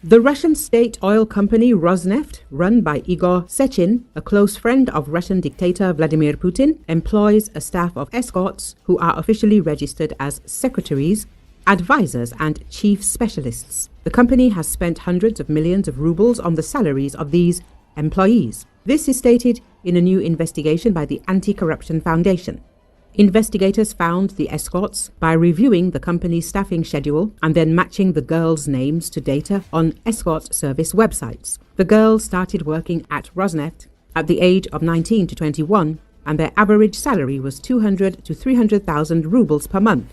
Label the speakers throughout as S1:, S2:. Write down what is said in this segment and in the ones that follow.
S1: The Russian state oil company Rosneft, run by Igor Sechin, a close friend of Russian dictator Vladimir Putin, employs a staff of escorts who are officially registered as secretaries, advisors and chief specialists. The company has spent hundreds of millions of rubles on the salaries of these employees. This is stated in a new investigation by the Anti-Corruption Foundation. Investigators found the escorts by reviewing the company's staffing schedule and then matching the girls' names to data on escort service websites. The girls started working at Rosneft at the age of 19 to 21, and their average salary was 200 to 300,000 rubles per month.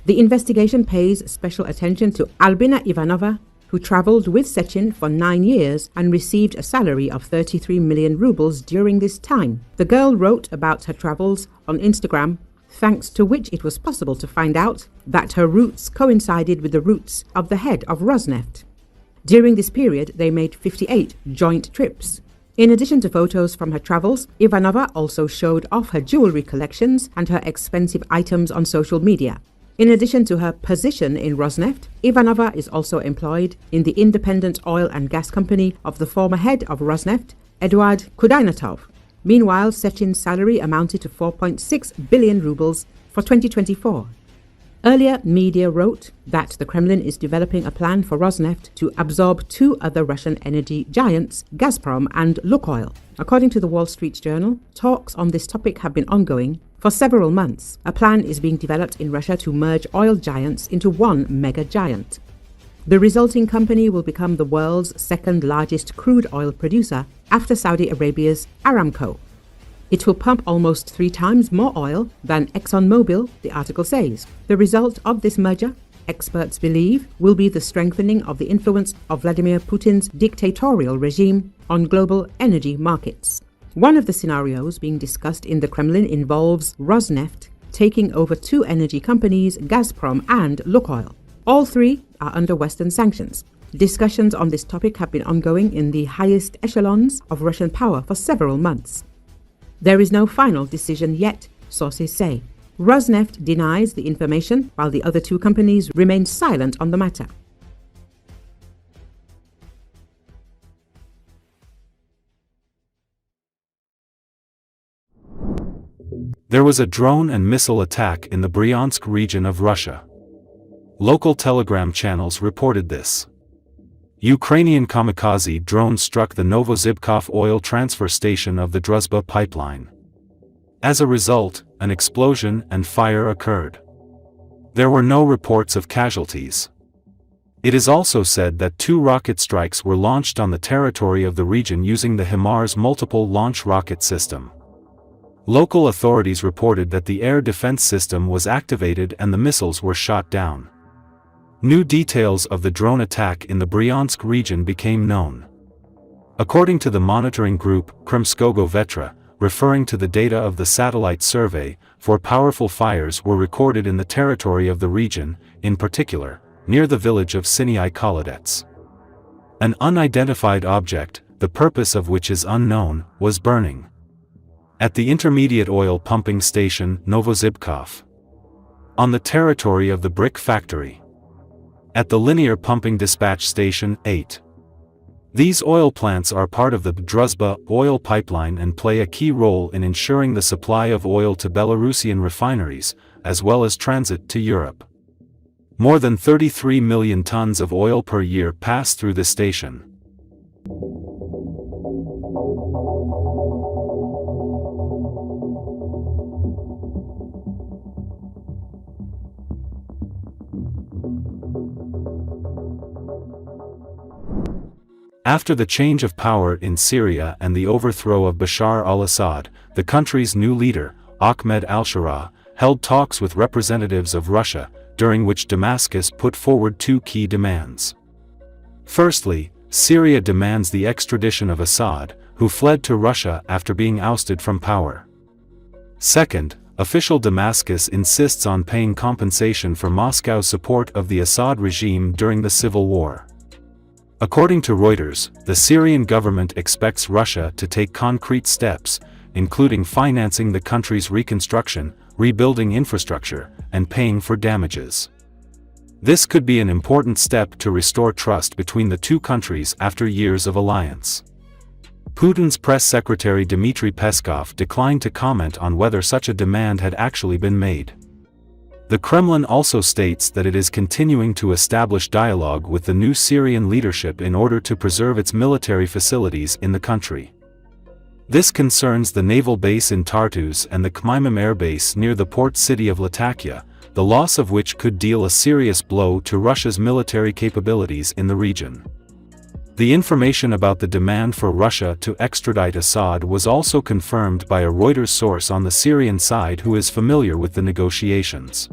S1: The investigation pays special attention to Albina Ivanova, who traveled with Sechin for 9 years and received a salary of 33 million rubles during this time. The girl wrote about her travels on Instagram, thanks to which it was possible to find out that her routes coincided with the routes of the head of Rosneft. During this period, they made 58 joint trips. In addition to photos from her travels, Ivanova also showed off her jewelry collections and her expensive items on social media. In addition to her position in Rosneft, Ivanova is also employed in the independent oil and gas company of the former head of Rosneft, Eduard Kudainatov. Meanwhile, Sechin's salary amounted to 4.6 billion rubles for 2024. Earlier, media wrote that the Kremlin is developing a plan for Rosneft to absorb 2 other Russian energy giants, Gazprom and Lukoil. According to the Wall Street Journal, talks on this topic have been ongoing for several months. A plan is being developed in Russia to merge oil giants into one mega giant. The resulting company will become the world's second largest crude oil producer after Saudi Arabia's Aramco. It will pump almost 3 times more oil than ExxonMobil, the article says. The result of this merger, experts believe, will be the strengthening of the influence of Vladimir Putin's dictatorial regime on global energy markets. One of the scenarios being discussed in the Kremlin involves Rosneft taking over 2 energy companies, Gazprom and Lukoil. All 3 are under Western sanctions. Discussions on this topic have been ongoing in the highest echelons of Russian power for several months. There is no final decision yet, sources say. Rosneft denies the information, while the other 2 companies remain silent on the matter.
S2: There was a drone and missile attack in the Bryansk region of Russia. Local telegram channels reported this. Ukrainian kamikaze drone struck the Novozhivkov oil transfer station of the Druzhba pipeline. As a result, an explosion and fire occurred. There were no reports of casualties. It is also said that 2 rocket strikes were launched on the territory of the region using the HIMARS multiple launch rocket system. Local authorities reported that the air defense system was activated and the missiles were shot down. New details of the drone attack in the Bryansk region became known. According to the monitoring group Kremskogo Vetra, referring to the data of the satellite survey, 4 powerful fires were recorded in the territory of the region, in particular, near the village of Sinai Kolodets. An unidentified object, the purpose of which is unknown, was burning at the intermediate oil pumping station Novozhivkov, on the territory of the brick factory, at the linear pumping dispatch station 8. These oil plants are part of the Druzhba oil pipeline and play a key role in ensuring the supply of oil to Belarusian refineries, as well as transit to Europe. More than 33 million tons of oil per year pass through the station. After the change of power in Syria and the overthrow of Bashar al-Assad, the country's new leader, Ahmed al-Shara, held talks with representatives of Russia, during which Damascus put forward 2 key demands. Firstly, Syria demands the extradition of Assad, who fled to Russia after being ousted from power. Second, official Damascus insists on paying compensation for Moscow's support of the Assad regime during the civil war. According to Reuters, the Syrian government expects Russia to take concrete steps, including financing the country's reconstruction, rebuilding infrastructure, and paying for damages. This could be an important step to restore trust between the two countries after years of alliance. Putin's press secretary Dmitry Peskov declined to comment on whether such a demand had actually been made. The Kremlin also states that it is continuing to establish dialogue with the new Syrian leadership in order to preserve its military facilities in the country. This concerns the naval base in Tartus and the Kyiv air base near the port city of Latakia, the loss of which could deal a serious blow to Russia's military capabilities in the region. The information about the demand for Russia to extradite Assad was also confirmed by a Reuters source on the Syrian side who is familiar with the negotiations.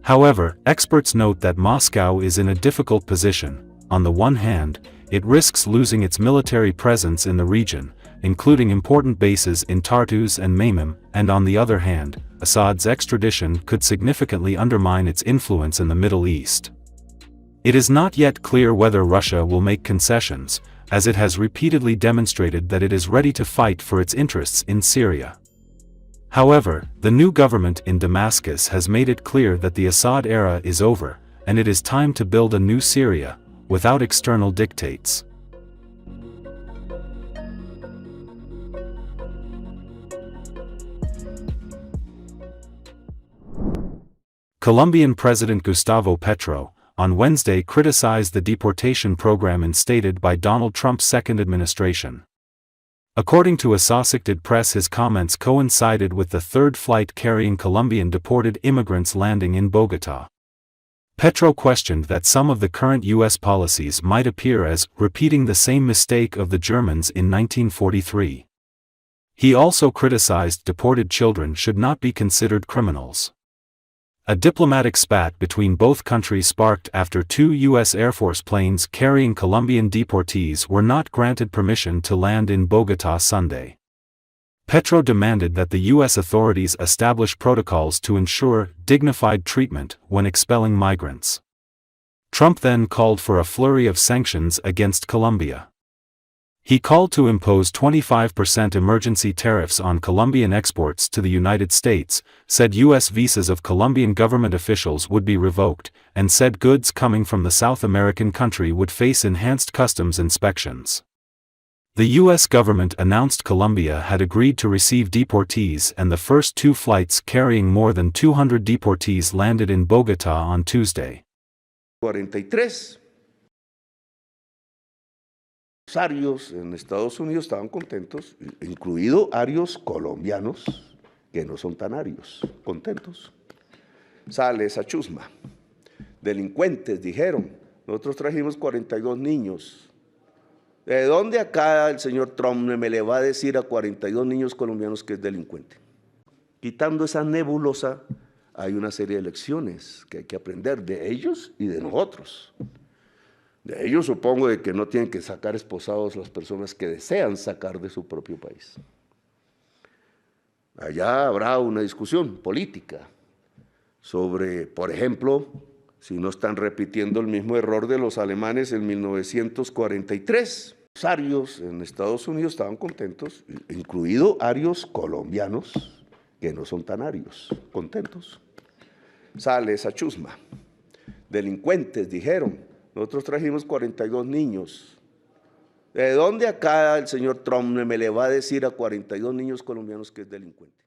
S2: However, experts note that Moscow is in a difficult position. On the one hand, it risks losing its military presence in the region, including important bases in Tartus and Maymim, and on the other hand, Assad's extradition could significantly undermine its influence in the Middle East. It is not yet clear whether Russia will make concessions, as it has repeatedly demonstrated that it is ready to fight for its interests in Syria. However, the new government in Damascus has made it clear that the Assad era is over, and it is time to build a new Syria, without external dictates. Colombian President Gustavo Petro, on Wednesday criticized the deportation program instated by Donald Trump's second administration. According to Associated Press, his comments coincided with the third flight carrying Colombian deported immigrants landing in Bogotá. Petro questioned that some of the current U.S. policies might appear as repeating the same mistake of the Germans in 1943. He also criticized deported children should not be considered criminals. A diplomatic spat between both countries sparked after two U.S. Air Force planes carrying Colombian deportees were not granted permission to land in Bogotá Sunday. Petro demanded that the U.S. authorities establish protocols to ensure dignified treatment when expelling migrants. Trump then called for a flurry of sanctions against Colombia. He called to impose 25% emergency tariffs on Colombian exports to the United States, said U.S. visas of Colombian government officials would be revoked, and said goods coming from the South American country would face enhanced customs inspections. The U.S. government announced Colombia had agreed to receive deportees, and the first two flights carrying more than 200 deportees landed in Bogotá on Tuesday.
S3: 43 arios en Estados Unidos estaban contentos, incluido arios colombianos, que no son tan arios, contentos. Sale esa chusma. Delincuentes, dijeron, nosotros trajimos 42 niños. ¿De dónde acá el señor Trump me le va a decir a 42 niños colombianos que es delincuente? Quitando esa nebulosa, hay una serie de lecciones que hay que aprender de ellos y de nosotros. De ellos supongo de que no tienen que sacar esposados las personas que desean sacar de su propio país. Allá habrá una discusión política sobre, por ejemplo, si no están repitiendo el mismo error de los alemanes en 1943. Los arios en Estados Unidos estaban contentos, incluido arios colombianos, que no son tan arios, contentos. Sale esa chusma. Delincuentes, dijeron. Nosotros trajimos 42 niños. ¿De dónde acá el señor Trump me le va a decir a 42 niños colombianos que es delincuente?